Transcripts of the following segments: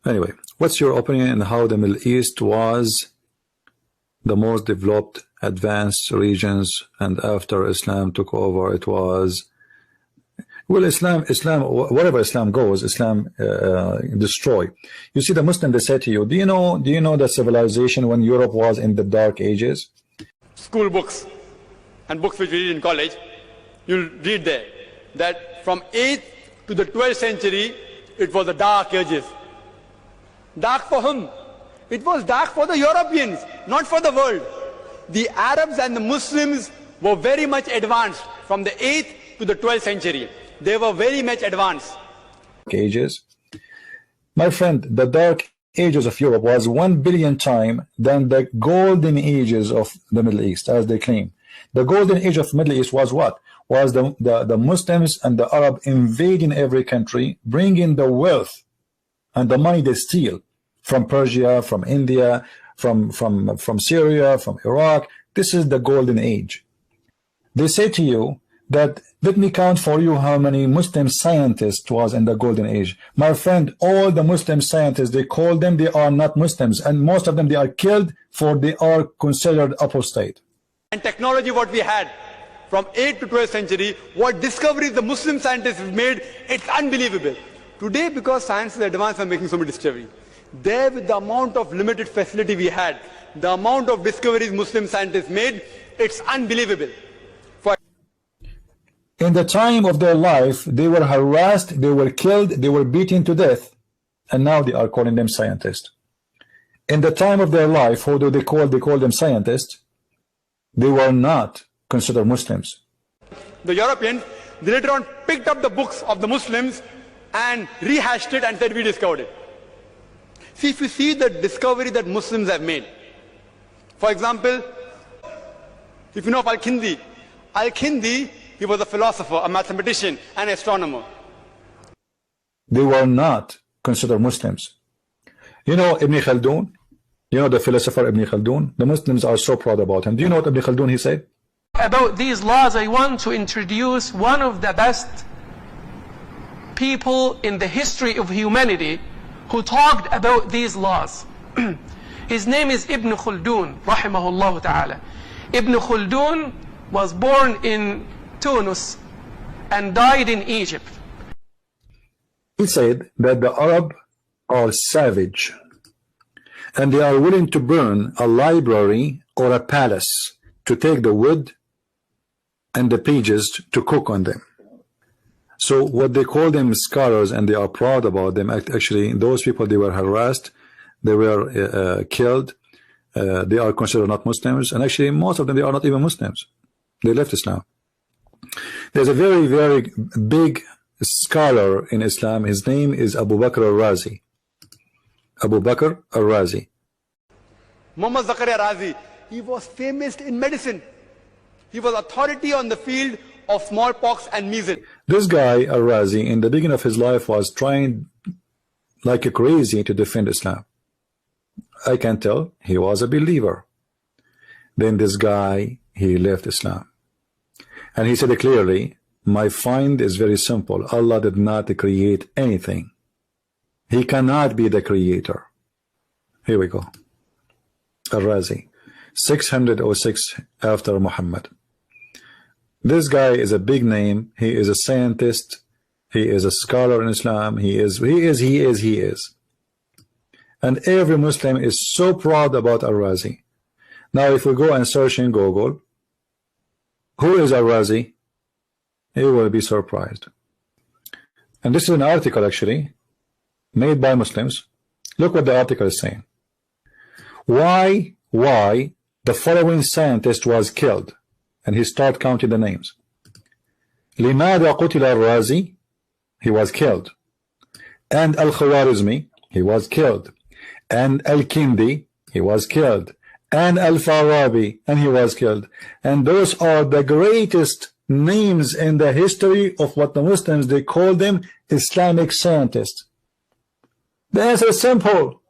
Anyway, what's your opinion on how the Middle East was the most developed, advanced regions, and after Islam took over, it was, well, Islam, wherever Islam goes, Islam destroy. You see, the Muslim, they say to you, do you know the civilization when Europe was in the Dark Ages? School books and books which we read in college, you'll read there that from 8th to the 12th century, it was the Dark Ages. Dark for whom? It was dark for the Europeans, not for the world. The Arabs and the Muslims were very much advanced from the 8th to the 12th century. They were very much advanced. Ages. My friend, the Dark Ages of Europe was 1 billion times than the golden ages of the Middle East, as they claim. The golden age of the Middle East was what? Was the Muslims and the Arab invading every country, bringing the wealth and the money they steal from Persia, from India, from Syria, from Iraq. This is the golden age. They say to you that, let me count for you how many Muslim scientists was in the golden age. My friend, all the Muslim scientists, they call them, they are not Muslims, and most of them, they are killed for they are considered apostate. And technology what we had from 8th to 12th century, what discoveries the Muslim scientists have made, it's unbelievable. Today, because science is advanced, and making so many discoveries. There, with the amount of limited facility we had, the amount of discoveries Muslim scientists made, it's unbelievable. In the time of their life, they were harassed, they were killed, they were beaten to death, and now they are calling them scientists. In the time of their life, who do they call? They call them scientists. They were not considered Muslims. The Europeans, they later on picked up the books of the Muslims and rehashed it and said, we discovered it. See, if you see the discovery that Muslims have made, for example, if you know of Al-Kindi, Al-Kindi, he was a philosopher, a mathematician, an astronomer. They were not considered Muslims. You know Ibn Khaldun? You know the philosopher Ibn Khaldun? The Muslims are so proud about him. Do you know what Ibn Khaldun he said? About these laws, I want to introduce one of the best people in the history of humanity who talked about these laws. His name is Ibn Khaldun, rahimahullah ta'ala. Ibn Khaldun was born in Tunis and died in Egypt. He said that the Arab are savage and they are willing to burn a library or a palace to take the wood and the pages to cook on them. So what they call them scholars, and they are proud about them, actually those people, they were harassed, they were killed, they are considered not Muslims, and actually most of them, they are not even Muslims. They left Islam. There's a very, very big scholar in Islam. His name is Abu Bakr al-Razi. Abu Bakr al-Razi. Muhammad Zakaria Razi, he was famous in medicine. He was authority on the field of smallpox and measles. This guy, al-Razi, in the beginning of his life was trying like a crazy to defend Islam. I can tell he was a believer. Then this guy, he left Islam. And he said clearly, my find is very simple. Allah did not create anything. He cannot be the creator. Here we go. Al-Razi, 606 after Muhammad. This guy is a big name. He is a scientist. He is a scholar in Islam. He is. And every Muslim is so proud about Al-Razi. Now, if we go and search in Google, who is Al-Razi? You will be surprised. And this is an article actually made by Muslims. Look what the article is saying. Why the following scientist was killed, and he start counting the names. لماذا قتل الرازي? He was killed. And الخوارزمي, he was killed. And الكندي, he was killed. And الفارابي, and he was killed. And those are the greatest names in the history of what the Muslims, they call them Islamic scientists. The answer is simple.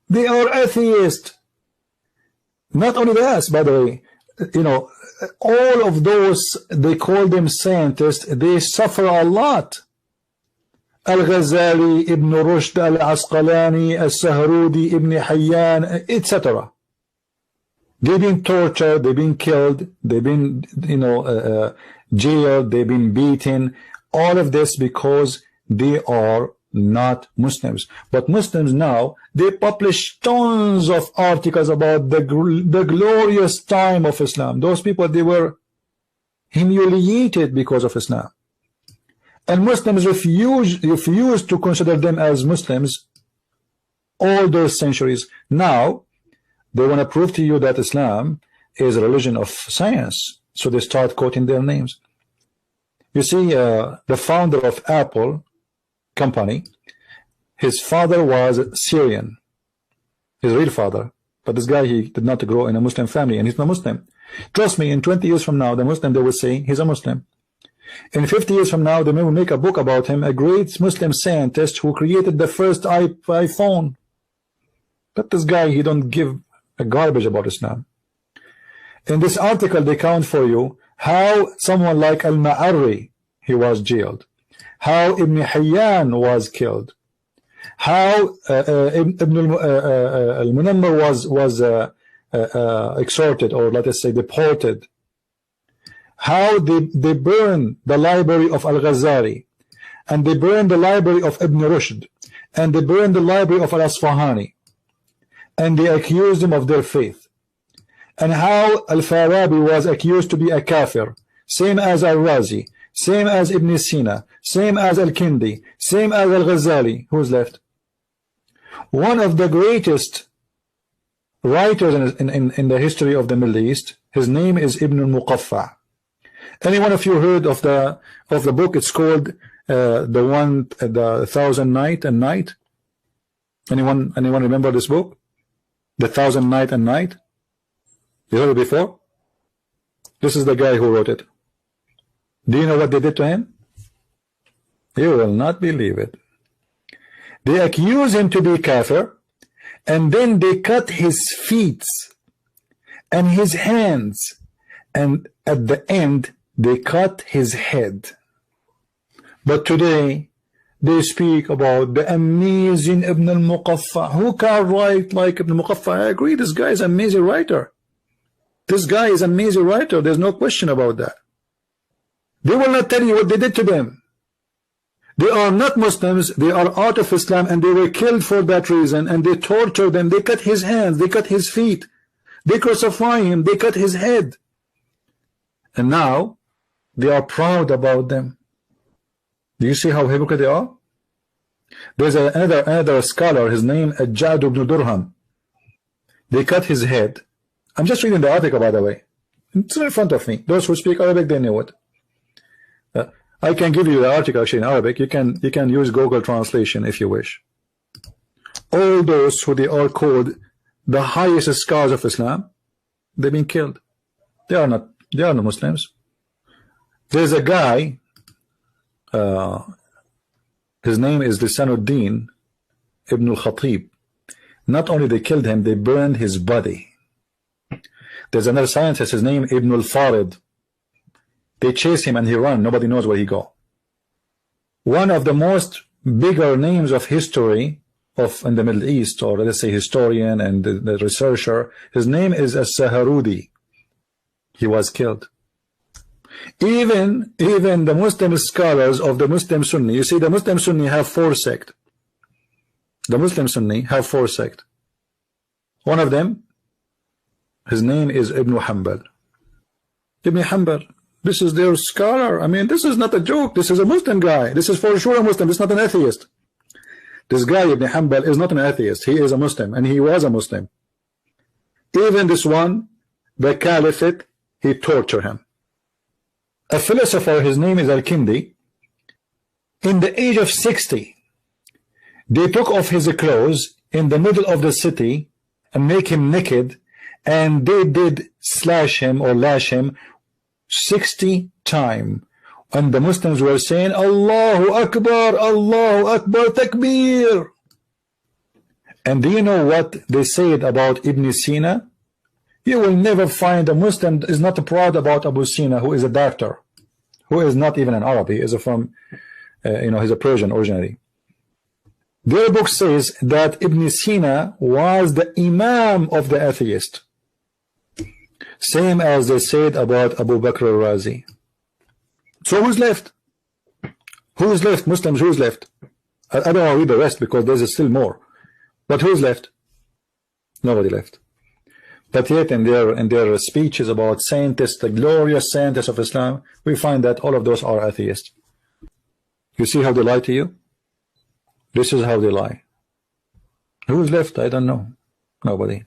They are atheists. Not only that, by the way, you know, all of those, they call them scientists, they suffer a lot. Al-Ghazali, Ibn Rushd, Al-Asqalani, Al-Sahrudi, Ibn Hayyan, etc. They've been tortured, they've been killed, they've been, jailed, they've been beaten. All of this because they are not Muslims. But Muslims now, they publish tons of articles about the glorious time of Islam. Those people, they were humiliated because of Islam. And Muslims refuse to consider them as Muslims all those centuries. Now, they want to prove to you that Islam is a religion of science. So they start quoting their names. You see, the founder of Apple company, his father was Syrian, his real father. But this guy, he did not grow in a Muslim family, and he's not Muslim. Trust me, in 20 years from now, the Muslim, they will say he's a Muslim. In 50 years from now, they will make a book about him, a great Muslim scientist who created the first iPhone. But this guy, he don't give a garbage about Islam. In this article, they count for you how someone like Al-Ma'arri, he was jailed, how Ibn Hayyan was killed, how Ibn al-Munammar was exhorted, or let us say deported, how they burned the library of Al-Ghazali, and they burned the library of Ibn Rushd, and they burned the library of Al-Asfahani, and they accused him of their faith, and how Al-Farabi was accused to be a kafir, same as Al-Razzi, same as Ibn Sina, same as Al-Kindi, same as Al-Ghazali. Who's left? One of the greatest writers in the history of the Middle East, his name is Ibn al-Muqaffa. Any one of you heard of the book? It's called the Thousand Night and Night. Anyone remember this book? The Thousand Night and Night. You heard it before? This is the guy who wrote it. Do you know what they did to him? You will not believe it. They accuse him to be kafir, and then they cut his feet and his hands, and at the end they cut his head. But today they speak about the amazing Ibn al-Muqaffa. Who can write like Ibn al-Muqaffa? I agree, this guy is an amazing writer. This guy is an amazing writer. There's no question about that. They will not tell you what they did to them. They are not Muslims, they are out of Islam, and they were killed for that reason, and they tortured them. They cut his hands, they cut his feet, they crucify him, they cut his head. And now they are proud about them. Do you see how hypocrite they are? There's another scholar, his name Ajad ibn Durham. They cut his head. I'm just reading the article, by the way. It's in front of me. Those who speak Arabic, they know it. I can give you the article actually in Arabic. You can use Google translation if you wish. All those who they are called the highest scholars of Islam, they've been killed. They are not Muslims. There's a guy, his name is Lisanuddin Ibn al-Khatib. Not only they killed him, they burned his body. There's another scientist, his name Ibn al-Farid. They chase him and he run. Nobody knows where he go. One of the most bigger names of history in the Middle East, or let's say historian and the researcher, his name is As-Sahrudi. He was killed. Even the Muslim scholars of the Muslim Sunni, you see, the Muslim Sunni have four sects. The Muslim Sunni have four sects. One of them, his name is Ibn Hanbal. Ibn Hanbal, this is their scholar. I mean, this is not a joke. This is a Muslim guy. This is for sure a Muslim. This is not an atheist. This guy, Ibn Hanbal, is not an atheist. He is a Muslim, and he was a Muslim. Even this one, the Caliphate, he tortured him. A philosopher, his name is Al-Kindi, in the age of 60, they took off his clothes in the middle of the city and make him naked, and they did slash him or lash him 60 times. And the Muslims were saying, Allahu Akbar, Takbir. And do you know what they said about Ibn Sina? You will never find a Muslim that is not proud about Abu Sina, who is a doctor, who is not even an Arab. He is from he's a Persian originally. Their book says that Ibn Sina was the Imam of the atheist, same as they said about Abu Bakr al-Razi. So who's left? Who's left? Muslims, who's left? I don't want to read the rest because there's still more. But who's left? Nobody left. But yet in their speeches about scientists, the glorious scientists of Islam, we find that all of those are atheists. You see how they lie to you? This is how they lie. Who's left? I don't know. Nobody.